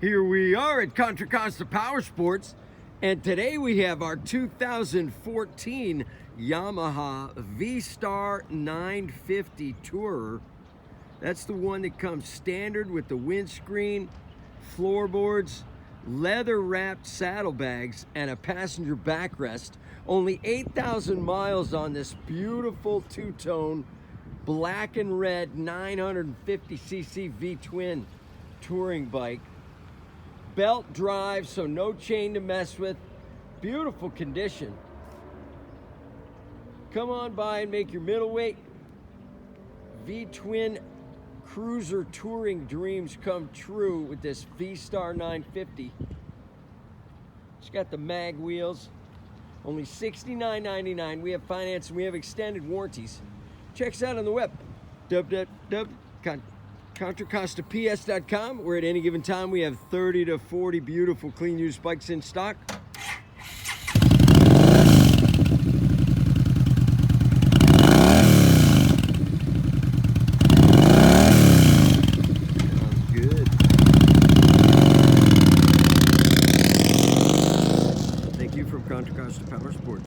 Here we are at Contra Costa Powersports, and today we have our 2014 Yamaha VStar 950 Tourer. That's the one that comes standard with the windscreen, floorboards, leather-wrapped saddlebags, and a passenger backrest. Only 8,000 miles on this beautiful two-tone black and red 950cc VTwin touring bike. Belt drive, so no chain to mess with. Beautiful condition. Come on by and make your middleweight VTwin cruiser touring dreams come true with this VStar 950. It's got the mag wheels. Only $69.99. We have finance and we have extended warranties. Check us out on the web, www.ContraCostaPS.com, where at any given time we have 30 to 40 beautiful clean used bikes in stock. Sounds good. Thank you from Contra Costa Powersports.